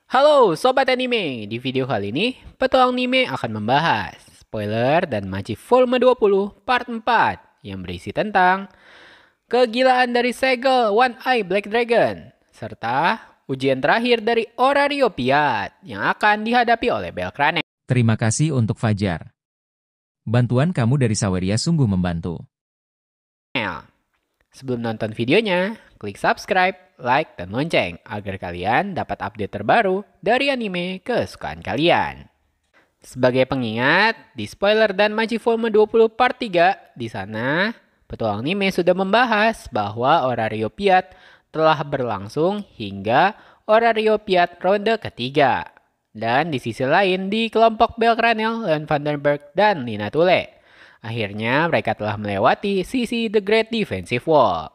Halo Sobat Anime, di video kali ini Petualang Anime akan membahas spoiler dan Machi Volume 20 Part 4 yang berisi tentang kegilaan dari segel One Eye Black Dragon serta ujian terakhir dari Orario Piat yang akan dihadapi oleh Belkrane. Terima kasih untuk Fajar. Bantuan kamu dari Saweria sungguh membantu. Sebelum nonton videonya, klik subscribe, like, dan lonceng agar kalian dapat update terbaru dari anime kesukaan kalian. Sebagai pengingat, di spoiler dan Machi Volume 20 Part 3, di sana Petualang Anime sudah membahas bahwa Orario Piat telah berlangsung hingga Orario Piat ronde ketiga. Dan di sisi lain, di kelompok Belkranel, Leon Vandenberg, dan Lina Tule. Akhirnya mereka telah melewati sisi The Great Defensive Wall.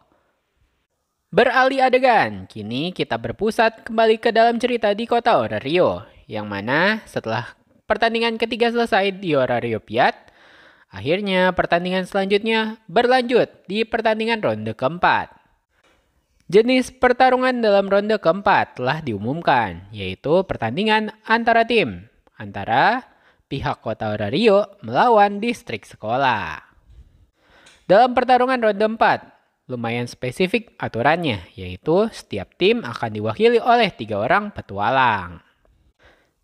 Beralih adegan, kini kita berpusat kembali ke dalam cerita di kota Orario, yang mana setelah pertandingan ketiga selesai di Orario Piat, akhirnya pertandingan selanjutnya berlanjut di pertandingan ronde keempat. Jenis pertarungan dalam ronde keempat telah diumumkan, yaitu pertandingan antara tim, antara pihak kota Orario melawan distrik sekolah. Dalam pertarungan ronde 4, lumayan spesifik aturannya, yaitu setiap tim akan diwakili oleh 3 orang petualang.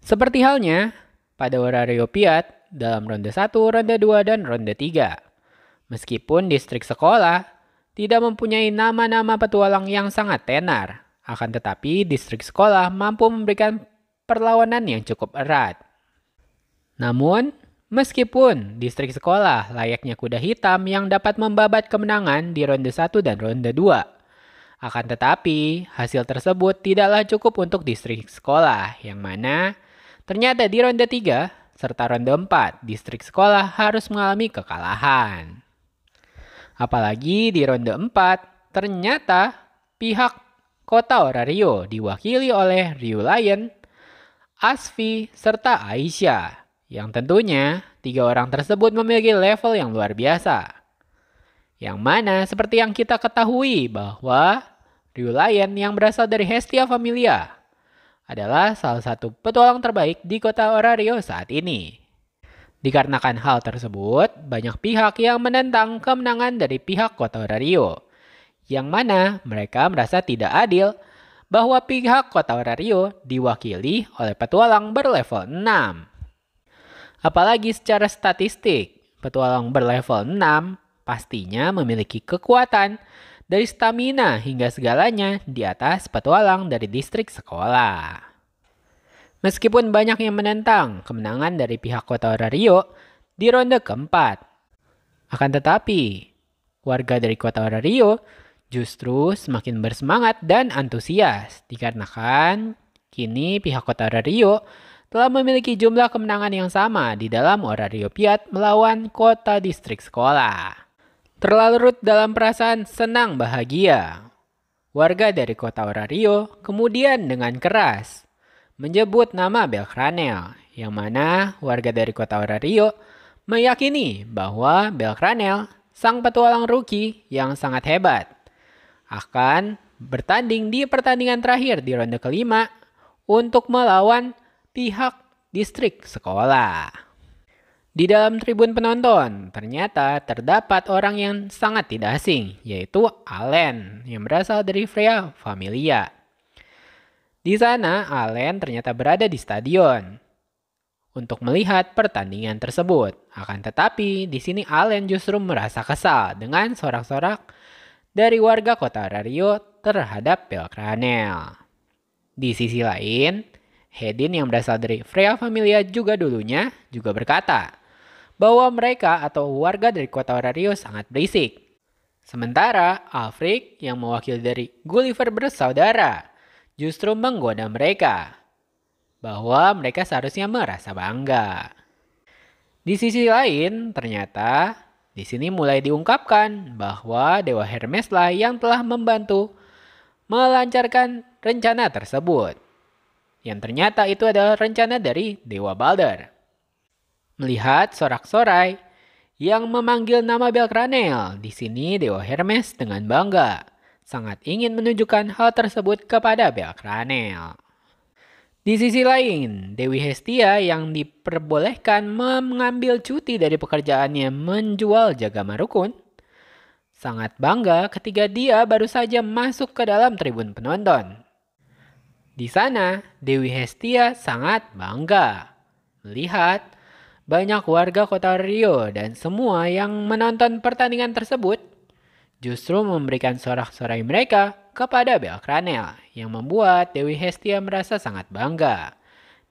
Seperti halnya pada Orario Piat dalam ronde 1, ronde 2, dan ronde 3. Meskipun distrik sekolah tidak mempunyai nama-nama petualang yang sangat tenar, akan tetapi distrik sekolah mampu memberikan perlawanan yang cukup erat. Namun, meskipun distrik sekolah layaknya kuda hitam yang dapat membabat kemenangan di ronde 1 dan ronde 2, akan tetapi hasil tersebut tidaklah cukup untuk distrik sekolah, yang mana ternyata di ronde 3 serta ronde 4 distrik sekolah harus mengalami kekalahan. Apalagi di ronde 4 ternyata pihak kota Orario diwakili oleh Ryu Lion, Asfi, serta Aisyah. Yang tentunya 3 orang tersebut memiliki level yang luar biasa. Yang mana seperti yang kita ketahui bahwa Ryu Lion yang berasal dari Hestia Familia adalah salah satu petualang terbaik di kota Orario saat ini. Dikarenakan hal tersebut, banyak pihak yang menentang kemenangan dari pihak kota Orario. Yang mana mereka merasa tidak adil bahwa pihak kota Orario diwakili oleh petualang berlevel 6. Apalagi secara statistik, petualang berlevel 6 pastinya memiliki kekuatan dari stamina hingga segalanya di atas petualang dari distrik sekolah. Meskipun banyak yang menentang kemenangan dari pihak kota Orario di ronde keempat, akan tetapi warga dari kota Orario justru semakin bersemangat dan antusias dikarenakan kini pihak kota Orario telah memiliki jumlah kemenangan yang sama di dalam Orario Piat melawan kota distrik sekolah. Terlarut dalam perasaan senang bahagia, warga dari kota Orario kemudian dengan keras menyebut nama Belkranel, yang mana warga dari kota Orario meyakini bahwa Belkranel, sang petualang rookie yang sangat hebat, akan bertanding di pertandingan terakhir di ronde kelima untuk melawan pihak distrik sekolah. Di dalam tribun penonton, ternyata terdapat orang yang sangat tidak asing, yaitu Allen yang berasal dari Freya Familia. Di sana, Allen ternyata berada di stadion untuk melihat pertandingan tersebut. Akan tetapi, di sini Allen justru merasa kesal dengan sorak-sorak dari warga kota Orario terhadap Belkranel. Di sisi lain, Hedin yang berasal dari Freya Familia juga dulunya juga berkata bahwa mereka atau warga dari kota Orario sangat berisik. Sementara Alfred yang mewakili dari Gulliver bersaudara justru menggoda mereka bahwa mereka seharusnya merasa bangga. Di sisi lain, ternyata di sini mulai diungkapkan bahwa Dewa Hermes lah yang telah membantu melancarkan rencana tersebut. Yang ternyata itu adalah rencana dari Dewa Balder. Melihat sorak-sorai yang memanggil nama Belkranel, di sini Dewa Hermes dengan bangga sangat ingin menunjukkan hal tersebut kepada Belkranel. Di sisi lain, Dewi Hestia yang diperbolehkan mengambil cuti dari pekerjaannya menjual Jagama Rukun sangat bangga ketika dia baru saja masuk ke dalam tribun penonton. Di sana, Dewi Hestia sangat bangga melihat banyak warga kota Rio dan semua yang menonton pertandingan tersebut justru memberikan sorak-sorai mereka kepada Belkranel yang membuat Dewi Hestia merasa sangat bangga.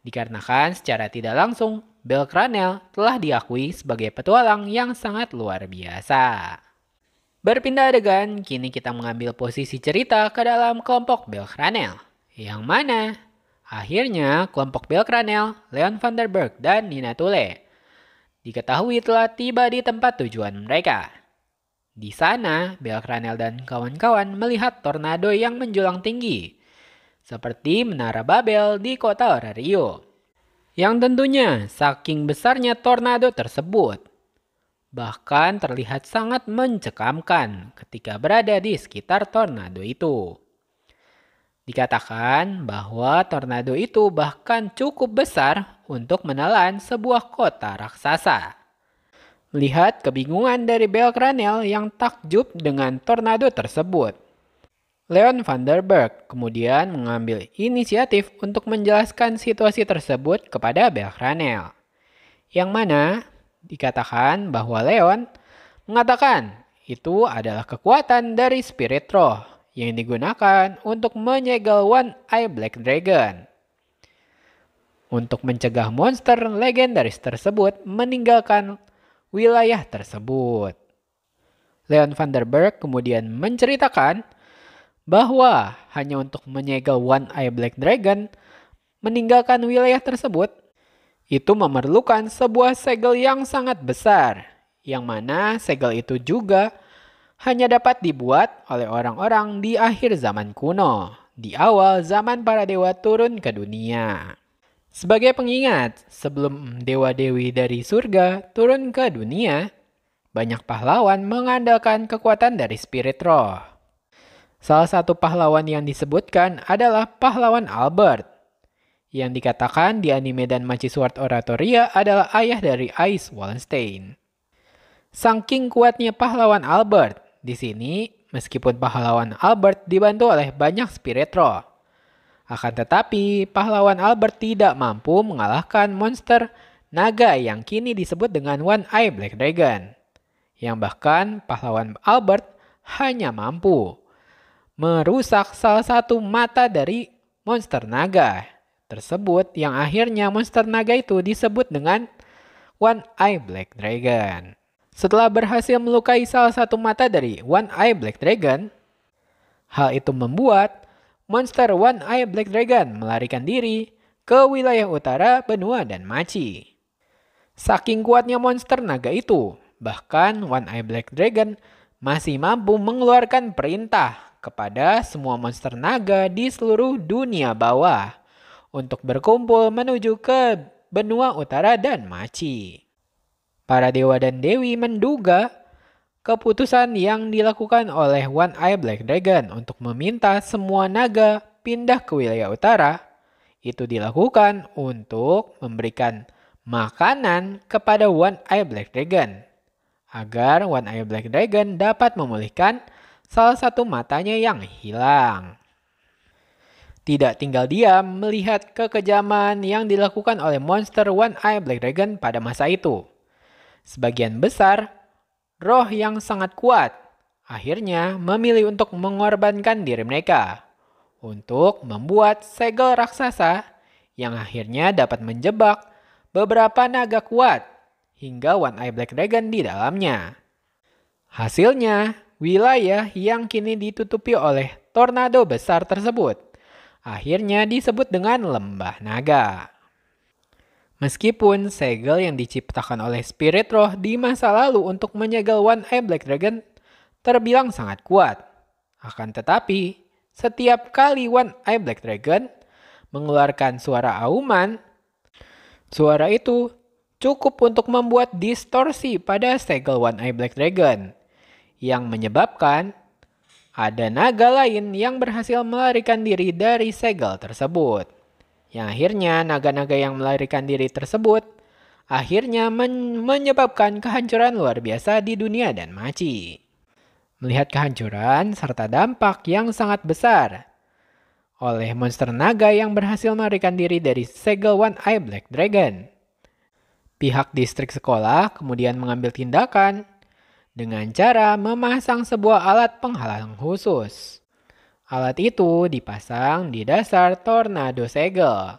Dikarenakan secara tidak langsung, Belkranel telah diakui sebagai petualang yang sangat luar biasa. Berpindah adegan, kini kita mengambil posisi cerita ke dalam kelompok Belkranel. Yang mana akhirnya kelompok Belkranel, Leon van der Berg, dan Nina Tule diketahui telah tiba di tempat tujuan mereka. Di sana, Belkranel dan kawan-kawan melihat tornado yang menjulang tinggi, seperti Menara Babel di kota Rio. Yang tentunya saking besarnya tornado tersebut, bahkan terlihat sangat mencekamkan ketika berada di sekitar tornado itu. Dikatakan bahwa tornado itu bahkan cukup besar untuk menelan sebuah kota raksasa. Melihat kebingungan dari Belkranel yang takjub dengan tornado tersebut, Leon van der Berg kemudian mengambil inisiatif untuk menjelaskan situasi tersebut kepada Belkranel. Yang mana dikatakan bahwa Leon mengatakan itu adalah kekuatan dari spirit roh yang digunakan untuk menyegel One Eye Black Dragon. Untuk mencegah monster legendaris tersebut meninggalkan wilayah tersebut. Leon van der Berg kemudian menceritakan bahwa hanya untuk menyegel One Eye Black Dragon meninggalkan wilayah tersebut, itu memerlukan sebuah segel yang sangat besar, yang mana segel itu juga hanya dapat dibuat oleh orang-orang di akhir zaman kuno, di awal zaman para dewa turun ke dunia. Sebagai pengingat, sebelum dewa-dewi dari surga turun ke dunia, banyak pahlawan mengandalkan kekuatan dari spirit roh. Salah satu pahlawan yang disebutkan adalah pahlawan Albert, yang dikatakan di anime dan Machi Sword Oratoria adalah ayah dari Ice Wallenstein. Saking kuatnya pahlawan Albert, di sini meskipun pahlawan Albert dibantu oleh banyak spirit roh, akan tetapi, pahlawan Albert tidak mampu mengalahkan monster naga yang kini disebut dengan One Eye Black Dragon. Yang bahkan pahlawan Albert hanya mampu merusak salah satu mata dari monster naga tersebut yang akhirnya monster naga itu disebut dengan One Eye Black Dragon. Setelah berhasil melukai salah satu mata dari One Eye Black Dragon, hal itu membuat monster One Eye Black Dragon melarikan diri ke wilayah utara benua dan Machi. Saking kuatnya monster naga itu, bahkan One Eye Black Dragon masih mampu mengeluarkan perintah kepada semua monster naga di seluruh dunia bawah untuk berkumpul menuju ke benua utara dan Machi. Para dewa dan dewi menduga keputusan yang dilakukan oleh One Eye Black Dragon untuk meminta semua naga pindah ke wilayah utara itu dilakukan untuk memberikan makanan kepada One Eye Black Dragon agar One Eye Black Dragon dapat memulihkan salah satu matanya yang hilang. Tidak tinggal diam melihat kekejaman yang dilakukan oleh monster One Eye Black Dragon pada masa itu. Sebagian besar roh yang sangat kuat akhirnya memilih untuk mengorbankan diri mereka untuk membuat segel raksasa yang akhirnya dapat menjebak beberapa naga kuat hingga One Eye Black Dragon di dalamnya. Hasilnya, wilayah yang kini ditutupi oleh tornado besar tersebut akhirnya disebut dengan Lembah Naga. Meskipun segel yang diciptakan oleh spirit roh di masa lalu untuk menyegel One Eye Black Dragon terbilang sangat kuat. Akan tetapi, setiap kali One Eye Black Dragon mengeluarkan suara auman, suara itu cukup untuk membuat distorsi pada segel One Eye Black Dragon, yang menyebabkan ada naga lain yang berhasil melarikan diri dari segel tersebut. Yang akhirnya naga-naga yang melarikan diri tersebut akhirnya menyebabkan kehancuran luar biasa di dunia dan Machi. Melihat kehancuran serta dampak yang sangat besar oleh monster naga yang berhasil melarikan diri dari segel One Eye Black Dragon, pihak distrik sekolah kemudian mengambil tindakan dengan cara memasang sebuah alat penghalang khusus. Alat itu dipasang di dasar tornado segel.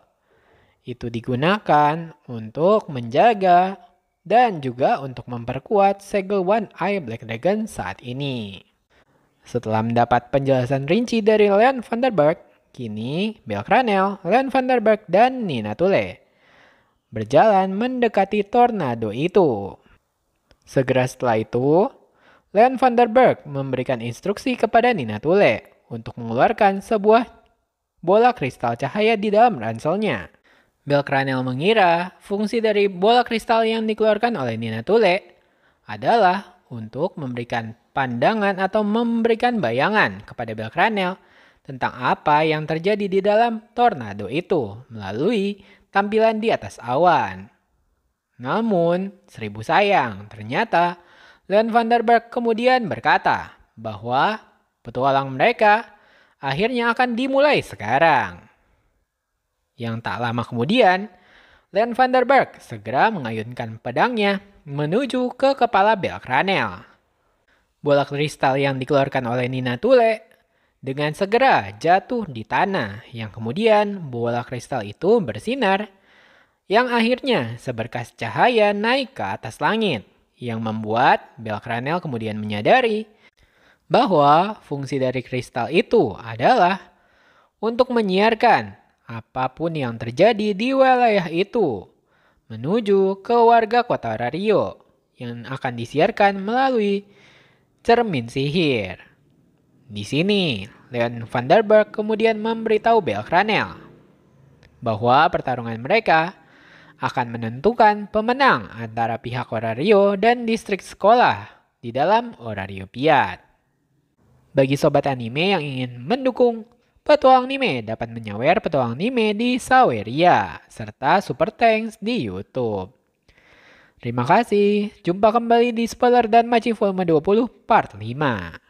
Itu digunakan untuk menjaga dan juga untuk memperkuat segel One Eye Black Dragon saat ini. Setelah mendapat penjelasan rinci dari Leon Vanderberg, kini Bel Cranel, Leon Vanderberg, dan Nina Tule berjalan mendekati tornado itu. Segera setelah itu, Leon Vanderberg memberikan instruksi kepada Nina Tule untuk mengeluarkan sebuah bola kristal cahaya di dalam ranselnya. Bel Cranel mengira fungsi dari bola kristal yang dikeluarkan oleh Nina Tule adalah untuk memberikan pandangan atau memberikan bayangan kepada Bel Cranel tentang apa yang terjadi di dalam tornado itu melalui tampilan di atas awan. Namun, seribu sayang, ternyata Leon Vanderberg kemudian berkata bahwa petualang mereka akhirnya akan dimulai sekarang. Yang tak lama kemudian, Leon Vanderberg segera mengayunkan pedangnya menuju ke kepala Bel Cranel. Bola kristal yang dikeluarkan oleh Nina Tule dengan segera jatuh di tanah, yang kemudian bola kristal itu bersinar, yang akhirnya seberkas cahaya naik ke atas langit, yang membuat Bel Cranel kemudian menyadari bahwa fungsi dari kristal itu adalah untuk menyiarkan apapun yang terjadi di wilayah itu menuju ke warga kota Orario yang akan disiarkan melalui cermin sihir. Di sini, Leon Vanderberg kemudian memberitahu Bel Cranel bahwa pertarungan mereka akan menentukan pemenang antara pihak Orario dan distrik sekolah di dalam Orario Piat. Bagi sobat anime yang ingin mendukung petualang anime dapat menyawer petualang anime di Saweria serta Super Thanks di YouTube. Terima kasih, jumpa kembali di Spoiler dan Maci Volume 20 Part 5.